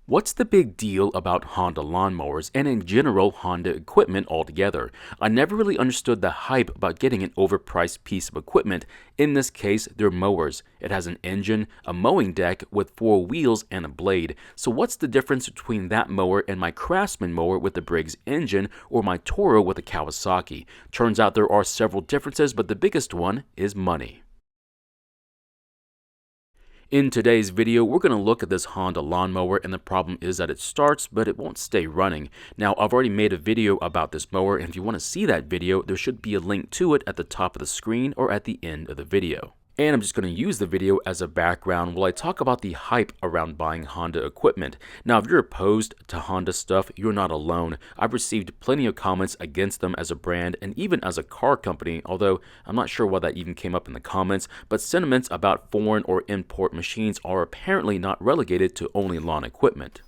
What's the big deal about Honda lawnmowers and in general Honda equipment altogether? I never really understood the hype about getting an overpriced piece of equipment. In this case, they're mowers. It has an engine, a mowing deck with 4 wheels, and a blade. So what's the difference between that mower and my Craftsman mower with the Briggs engine or my Toro with a Kawasaki? Turns out there are several differences, but the biggest one is money. In today's video, we're going to look at this Honda lawnmower, and the problem is that it starts, but it won't stay running. Now, I've already made a video about this mower, and if you want to see that video, there should be a link to it at the top of the screen or at the end of the video. And I'm just going to use the video as a background while I talk about the hype around buying Honda equipment. Now, if you're opposed to Honda stuff, you're not alone. I've received plenty of comments against them as a brand and even as a car company, although I'm not sure why that even came up in the comments, but sentiments about foreign or import machines are apparently not relegated to only lawn equipment.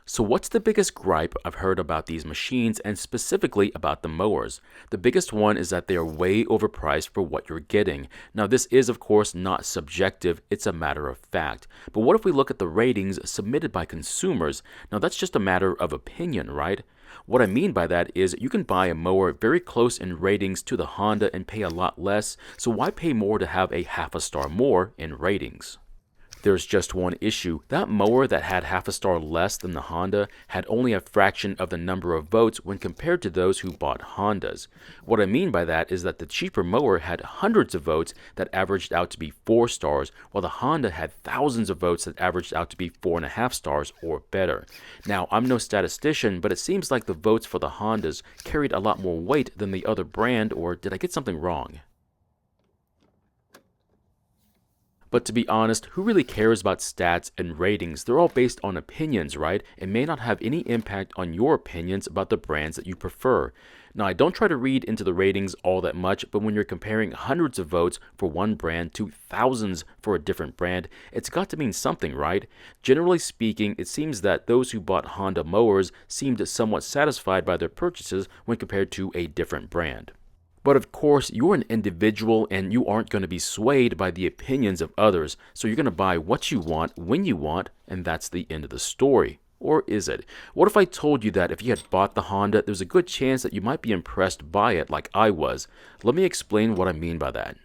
So what's the biggest gripe I've heard about these machines and specifically about the mowers? The biggest one is that they are way overpriced for what you're getting. Now this is of course not subjective, it's a matter of fact. But what if we look at the ratings submitted by consumers? Now that's just a matter of opinion, right? What I mean by that is you can buy a mower very close in ratings to the Honda and pay a lot less, so why pay more to have a half a star more in ratings? There's just one issue. That mower that had half a star less than the Honda had only a fraction of the number of votes when compared to those who bought Hondas. What I mean by that is that the cheaper mower had hundreds of votes that averaged out to be 4 stars, while the Honda had thousands of votes that averaged out to be 4.5 stars or better. Now, I'm no statistician, but it seems like the votes for the Hondas carried a lot more weight than the other brand, or did I get something wrong? But to be honest, who really cares about stats and ratings? They're all based on opinions, right? And may not have any impact on your opinions about the brands that you prefer. Now, I don't try to read into the ratings all that much, but when you're comparing hundreds of votes for one brand to thousands for a different brand, it's got to mean something, right? Generally speaking, it seems that those who bought Honda mowers seemed somewhat satisfied by their purchases when compared to a different brand. But of course, you're an individual and you aren't going to be swayed by the opinions of others, so you're going to buy what you want, when you want, and that's the end of the story. Or is it? What if I told you that if you had bought the Honda, there's a good chance that you might be impressed by it like I was? Let me explain what I mean by that.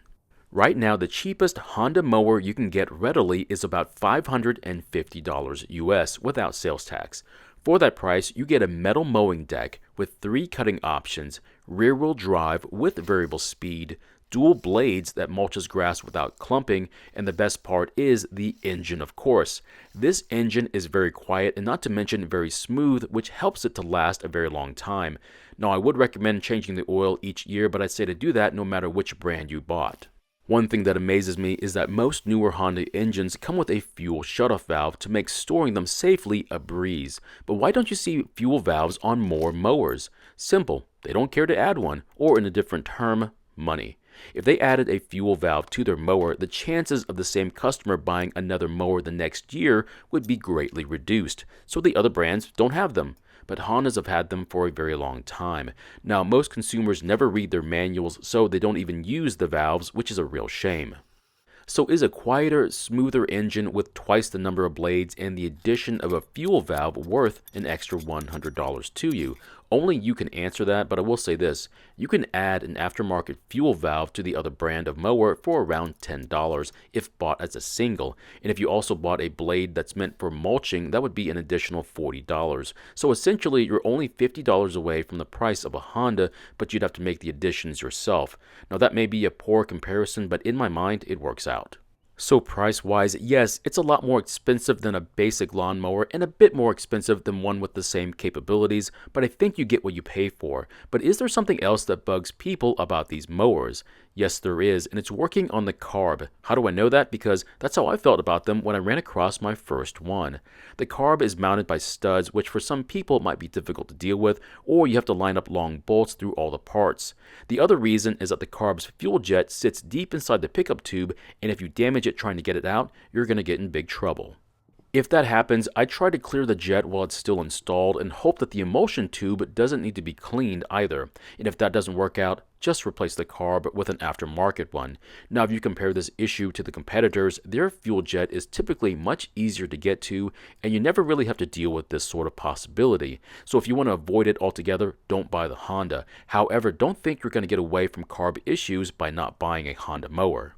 Right now, the cheapest Honda mower you can get readily is about $550 US without sales tax. For that price, you get a metal mowing deck with 3 cutting options, rear-wheel drive with variable speed, dual blades that mulches grass without clumping, and the best part is the engine, of course. This engine is very quiet and not to mention very smooth, which helps it to last a very long time. Now, I would recommend changing the oil each year, but I'd say to do that no matter which brand you bought. One thing that amazes me is that most newer Honda engines come with a fuel shutoff valve to make storing them safely a breeze. But why don't you see fuel valves on more mowers? Simple, they don't care to add one, or in a different term, money. If they added a fuel valve to their mower, the chances of the same customer buying another mower the next year would be greatly reduced, so the other brands don't have them. But Hondas have had them for a very long time. Now, most consumers never read their manuals, so they don't even use the valves, which is a real shame. So is a quieter, smoother engine with twice the number of blades and the addition of a fuel valve worth an extra $100 to you? Only you can answer that, but I will say this. You can add an aftermarket fuel valve to the other brand of mower for around $10 if bought as a single. And if you also bought a blade that's meant for mulching, that would be an additional $40. So essentially, you're only $50 away from the price of a Honda, but you'd have to make the additions yourself. Now that may be a poor comparison, but in my mind, it works out. So price-wise, yes, it's a lot more expensive than a basic lawnmower and a bit more expensive than one with the same capabilities, but I think you get what you pay for. But is there something else that bugs people about these mowers? Yes, there is, and it's working on the carb. How do I know that? Because that's how I felt about them when I ran across my first one. The carb is mounted by studs, which for some people might be difficult to deal with, or you have to line up long bolts through all the parts. The other reason is that the carb's fuel jet sits deep inside the pickup tube, and if you damage it trying to get it out, you're going to get in big trouble. If that happens, I try to clear the jet while it's still installed and hope that the emulsion tube doesn't need to be cleaned either. And if that doesn't work out, just replace the carb with an aftermarket one. Now, if you compare this issue to the competitors, their fuel jet is typically much easier to get to, and you never really have to deal with this sort of possibility. So if you want to avoid it altogether, don't buy the Honda. However, don't think you're going to get away from carb issues by not buying a Honda mower.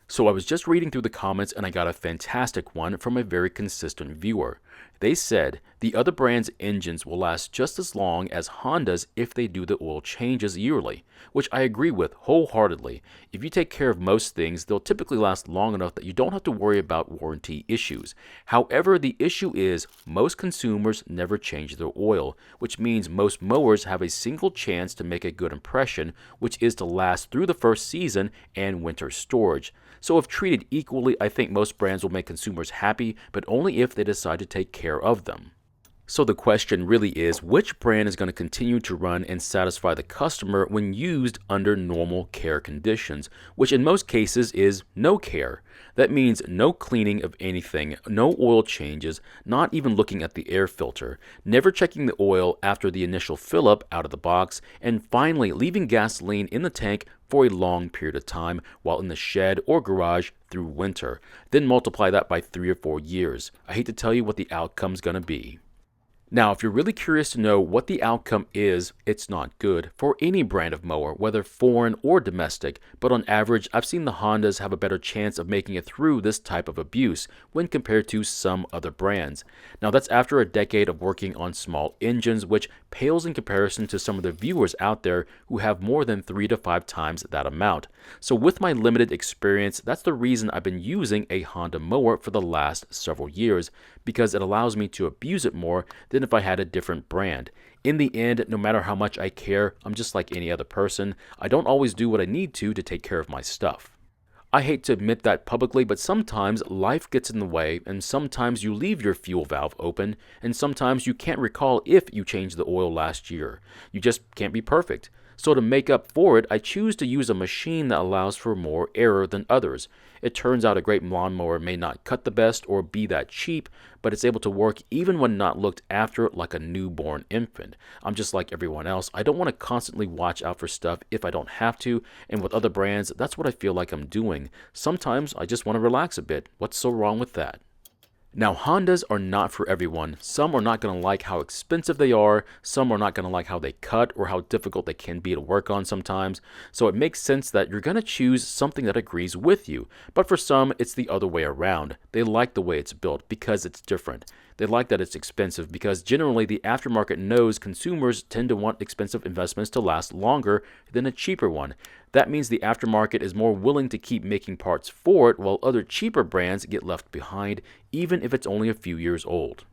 So I was just reading through the comments and I got a fantastic one from a very consistent viewer. They said the other brand's engines will last just as long as Honda's if they do the oil changes yearly, which I agree with wholeheartedly. If you take care of most things, they'll typically last long enough that you don't have to worry about warranty issues. However, the issue is most consumers never change their oil, which means most mowers have a single chance to make a good impression, which is to last through the first season and winter storage. So if treated equally, I think most brands will make consumers happy, but only if they decide to take care of them. So the question really is, which brand is going to continue to run and satisfy the customer when used under normal care conditions, which in most cases is no care. That means no cleaning of anything, no oil changes, not even looking at the air filter, never checking the oil after the initial fill up out of the box, and finally leaving gasoline in the tank for a long period of time while in the shed or garage through winter. Then multiply that by 3 or 4 years. I hate to tell you what the outcome's going to be. Now, if you're really curious to know what the outcome is, it's not good for any brand of mower, whether foreign or domestic, but on average, I've seen the Hondas have a better chance of making it through this type of abuse when compared to some other brands. Now, that's after a decade of working on small engines, which pales in comparison to some of the viewers out there who have more than 3 to 5 times that amount. So with my limited experience, that's the reason I've been using a Honda mower for the last several years, because it allows me to abuse it more than if I had a different brand. In the end, no matter how much I care, I'm just like any other person. I don't always do what I need to take care of my stuff. I hate to admit that publicly, but sometimes life gets in the way, and sometimes you leave your fuel valve open, and sometimes you can't recall if you changed the oil last year. You just can't be perfect. So to make up for it, I choose to use a machine that allows for more error than others. It turns out a great lawnmower may not cut the best or be that cheap, but it's able to work even when not looked after like a newborn infant. I'm just like everyone else. I don't want to constantly watch out for stuff if I don't have to, and with other brands, that's what I feel like I'm doing. Sometimes I just want to relax a bit. What's so wrong with that? Now, Hondas are not for everyone. Some are not going to like how expensive they are. Some are not going to like how they cut or how difficult they can be to work on sometimes. So it makes sense that you're going to choose something that agrees with you. But for some, it's the other way around. They like the way it's built because it's different. They like that it's expensive because generally the aftermarket knows consumers tend to want expensive investments to last longer than a cheaper one. That means the aftermarket is more willing to keep making parts for it while other cheaper brands get left behind, even if it's only a few years old.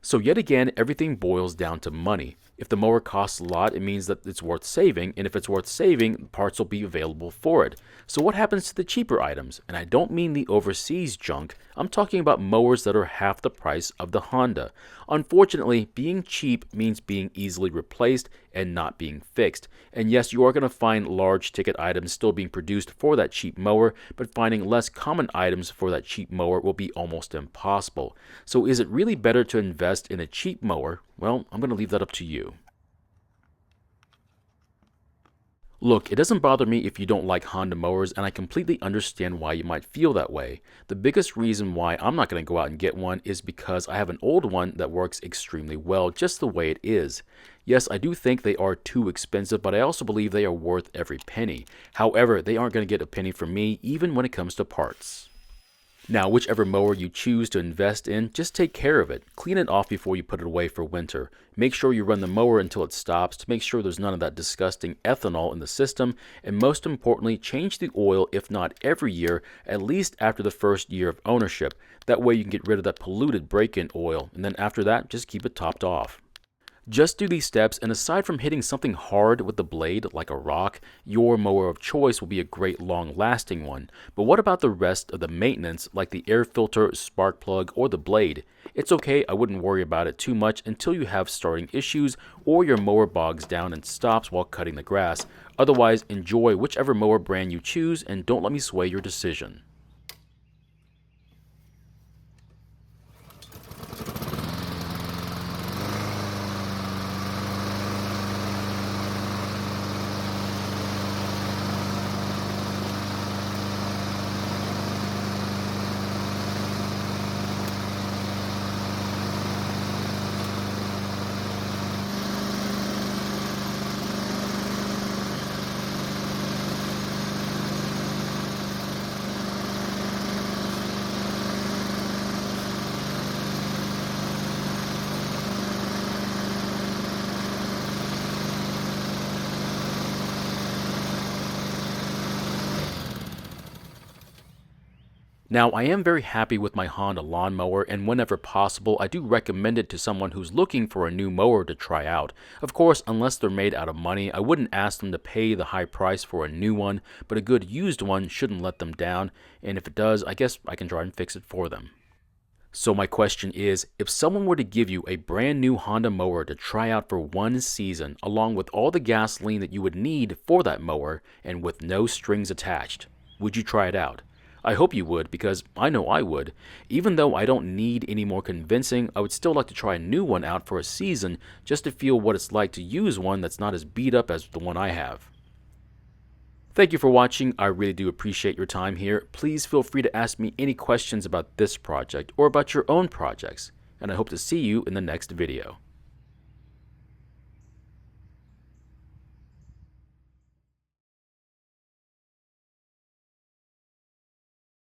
So yet again, everything boils down to money. If the mower costs a lot, it means that it's worth saving, and if it's worth saving, parts will be available for it. So what happens to the cheaper items? And I don't mean the overseas junk, I'm talking about mowers that are half the price of the Honda. Unfortunately, being cheap means being easily replaced and not being fixed. And yes, you are going to find large ticket items still being produced for that cheap mower, but finding less common items for that cheap mower will be almost impossible. So is it really better to invest in a cheap mower? Well, I'm going to leave that up to you. Look, it doesn't bother me if you don't like Honda mowers, and I completely understand why you might feel that way. The biggest reason why I'm not going to go out and get one is because I have an old one that works extremely well just the way it is. Yes, I do think they are too expensive, but I also believe they are worth every penny. However, they aren't going to get a penny from me even when it comes to parts. Now, whichever mower you choose to invest in, just take care of it. Clean it off before you put it away for winter. Make sure you run the mower until it stops to make sure there's none of that disgusting ethanol in the system. And most importantly, change the oil, if not every year, at least after the first year of ownership. That way you can get rid of that polluted break-in oil. And then after that, just keep it topped off. Just do these steps, and aside from hitting something hard with the blade like a rock, your mower of choice will be a great long-lasting one. But what about the rest of the maintenance, like the air filter, spark plug, or the blade? It's okay, I wouldn't worry about it too much until you have starting issues or your mower bogs down and stops while cutting the grass. Otherwise, enjoy whichever mower brand you choose and don't let me sway your decision. Now, I am very happy with my Honda lawnmower, and whenever possible, I do recommend it to someone who's looking for a new mower to try out. Of course, unless they're made out of money, I wouldn't ask them to pay the high price for a new one, but a good used one shouldn't let them down, and if it does, I guess I can try and fix it for them. So my question is, if someone were to give you a brand new Honda mower to try out for one season, along with all the gasoline that you would need for that mower, and with no strings attached, would you try it out? I hope you would, because I know I would. Even though I don't need any more convincing, I would still like to try a new one out for a season just to feel what it's like to use one that's not as beat up as the one I have. Thank you for watching. I really do appreciate your time here. Please feel free to ask me any questions about this project or about your own projects, and I hope to see you in the next video.